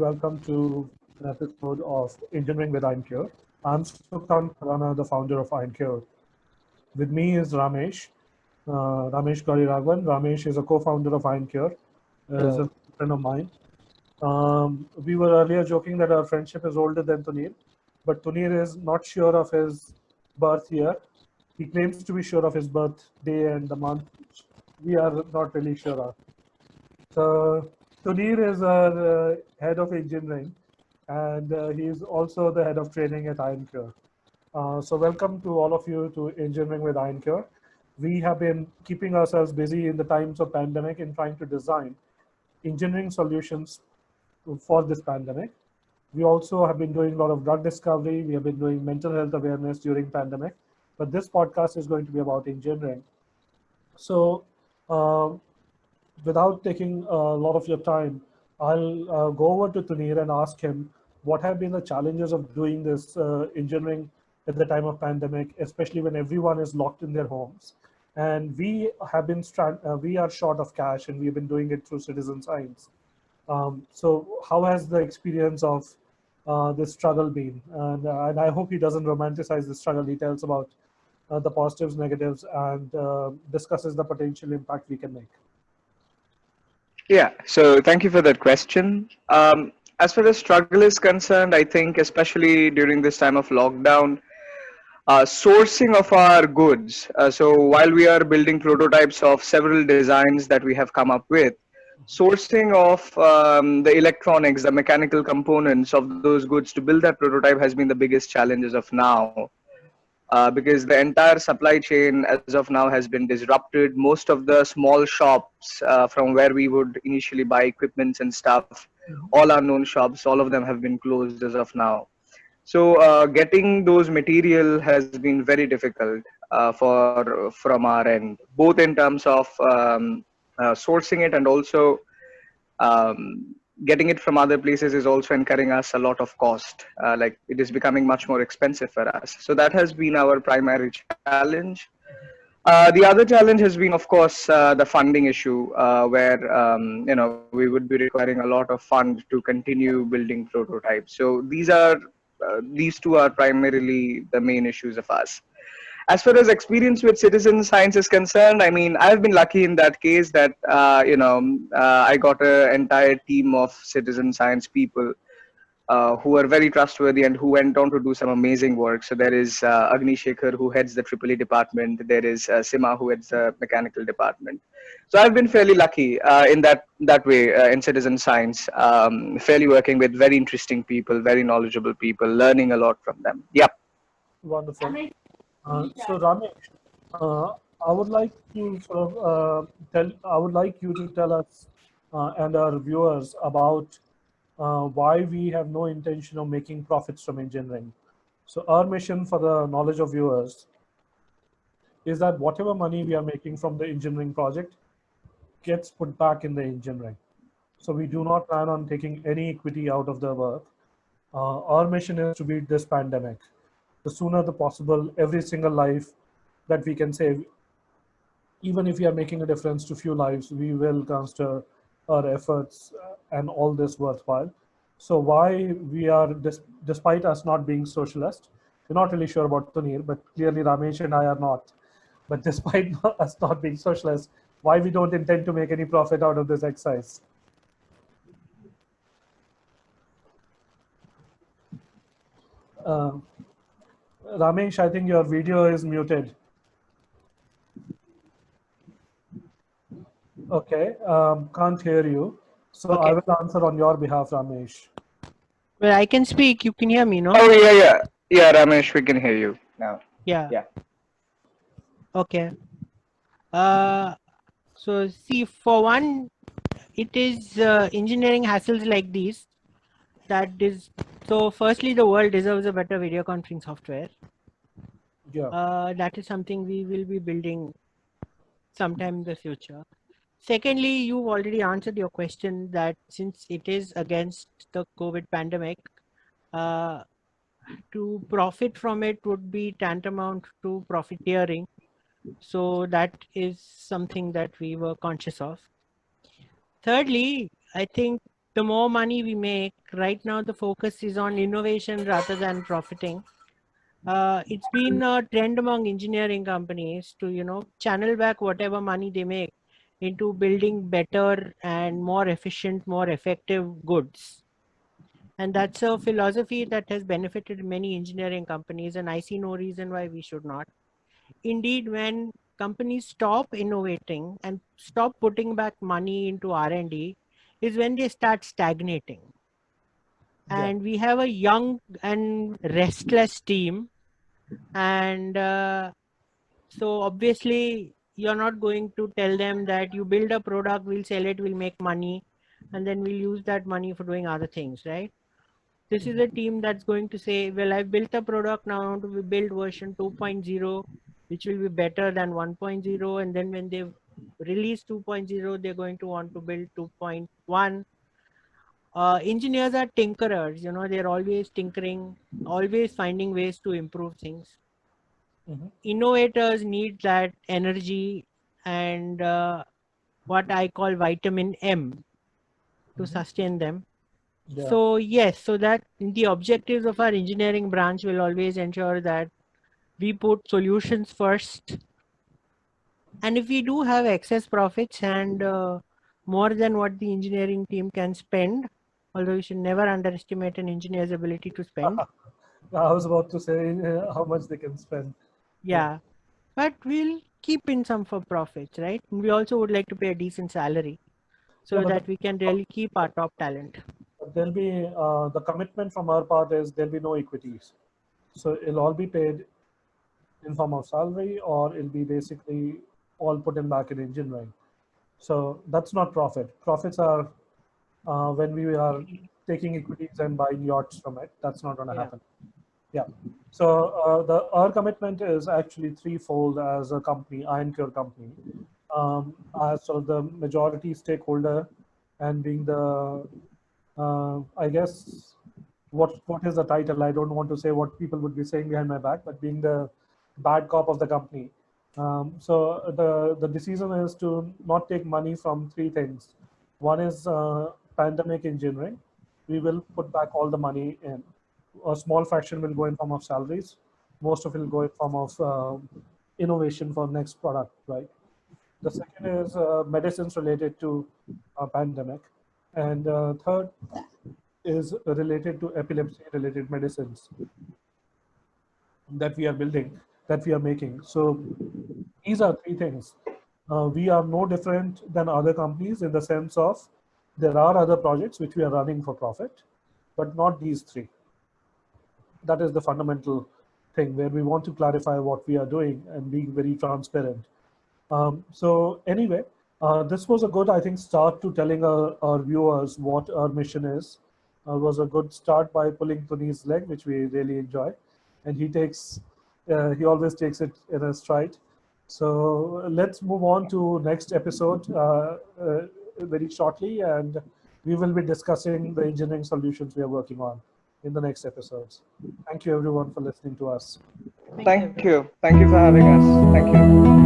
welcome to an episode of Engineering with IonCure. I'm Sukant, Khurana, the founder of IonCure. With me is Raamesh, Raamesh Gariraghavan. Raamesh is a co-founder of IonCure, is a friend of mine. We were earlier joking that our friendship is older than Tuneer, but Tuneer is not sure of his birth year. He claims to be sure of his birthday and the month. We are not really sure of. So Tuneer is our head of engineering, and he's also the head of training at IonCure. So welcome to all of you to Engineering with IonCure. We have been keeping ourselves busy in the times of pandemic in trying to design engineering solutions for this pandemic. We also have been doing a lot of drug discovery. We have been doing mental health awareness during pandemic, but this podcast is going to be about engineering. So without taking a lot of your time, I'll go over to Tuneer and ask him what have been the challenges of doing this engineering at the time of pandemic, especially when everyone is locked in their homes. And we have been we are short of cash, and we've been doing it through citizen science. So how has the experience of this struggle been? And I hope he doesn't romanticize the struggle. He tells about the positives, negatives, and discusses the potential impact we can make. Yeah, so thank you for that question. As far as struggle is concerned, I think especially during this time of lockdown, sourcing of our goods. So while we are building prototypes of several designs that we have come up with, sourcing of the electronics, the mechanical components of those goods to build that prototype has been the biggest challenge as of now. Because the entire supply chain as of now has been disrupted. Most of the small shops from where we would initially buy equipments and stuff, all our known shops, all of them have been closed as of now. So getting those material has been very difficult from our end, both in terms of sourcing it and also getting it from other places is also incurring us a lot of cost. Like it is becoming much more expensive for us. So that has been our primary challenge. The other challenge has been, of course, the funding issue, where we would be requiring a lot of funds to continue building prototypes. So these two are primarily the main issues of us. As far as experience with citizen science is concerned, I mean, I've been lucky in that case that I got an entire team of citizen science people who are very trustworthy and who went on to do some amazing work. So there is Agni Shekhar, who heads the EEE department. There is Sima, who heads the mechanical department. So I've been fairly lucky in that way in citizen science, fairly working with very interesting people, very knowledgeable people, learning a lot from them. Yeah. Wonderful. So Ramesh, I would like to I would like you to tell us and our viewers about why we have no intention of making profits from engineering. So our mission for the knowledge of viewers is that whatever money we are making from the engineering project gets put back in the engineering. So we do not plan on taking any equity out of the work. Our mission is to beat this pandemic. The sooner the possible, every single life that we can save, even if we are making a difference to few lives, we will consider our efforts and all this worthwhile. So why we are, despite us not being socialist, we're not really sure about Tuneer, but clearly Ramesh and I are not. But despite us not being socialist, why we don't intend to make any profit out of this exercise? Ramesh, I think your video is muted. Okay, can't hear you. So Okay. I will answer on your behalf, Ramesh. Well, I can speak. You can hear me, no? Oh yeah, Ramesh, we can hear you now. Yeah. Yeah. Okay. So see, for one, it is engineering hassles like these that is. So firstly, the world deserves a better video conferencing software. Yeah. That is something we will be building sometime in the future. Secondly, you've already answered your question that since it is against the COVID pandemic, to profit from it would be tantamount to profiteering. So that is something that we were conscious of. Thirdly, I think the more money we make, right now the focus is on innovation rather than profiting. It's been a trend among engineering companies to, channel back whatever money they make into building better and more efficient, more effective goods. And that's a philosophy that has benefited many engineering companies, and I see no reason why we should not. Indeed, when companies stop innovating and stop putting back money into R&D is when they start stagnating. And we have a young and restless team, and so obviously you're not going to tell them that you build a product, we'll sell it, we'll make money, and then we'll use that money for doing other things, right? This is a team that's going to say, well, I've built a product, now I want to build version 2.0, which will be better than 1.0. And then when they release 2.0, they're going to want to build 2.1. Engineers are tinkerers, they're always tinkering, always finding ways to improve things. Innovators need that energy and what I call vitamin M to sustain them. So yes, so that the objectives of our engineering branch will always ensure that we put solutions first. And if we do have excess profits and more than what the engineering team can spend, although you should never underestimate an engineer's ability to spend. I was about to say how much they can spend. Yeah, but we'll keep in some for profits, right? We also would like to pay a decent salary so that we can really keep our top talent. There'll be the commitment from our part is there'll be no equities. So it'll all be paid in form of salary, or it'll be basically all put in back in engineering. So that's not profit. Profits are when we are taking equities and buying yachts from it. That's not going to happen. Yeah. So our commitment is actually threefold as a company, IonCure company, as sort of the majority stakeholder and being the, I guess, what is the title? I don't want to say what people would be saying behind my back, but being the bad cop of the company. So the decision is to not take money from three things. One is pandemic engineering. We will put back all the money in. A small fraction will go in form of salaries. Most of it will go in form of innovation for next product, right? The second is medicines related to pandemic. And third is related to epilepsy related medicines that we are building, that we are making. So these are three things. We are no different than other companies in the sense of there are other projects which we are running for profit, but not these three. That is the fundamental thing where we want to clarify what we are doing and being very transparent. So anyway, this was a good, I think, start to telling our viewers what our mission is. Was a good start by pulling Tuneer's leg, which we really enjoy. And he always takes it in a stride. So let's move on to next episode very shortly, and we will be discussing the engineering solutions we are working on in the next episodes. Thank you everyone for listening to us. Thank you. Thank you for having us. Thank you.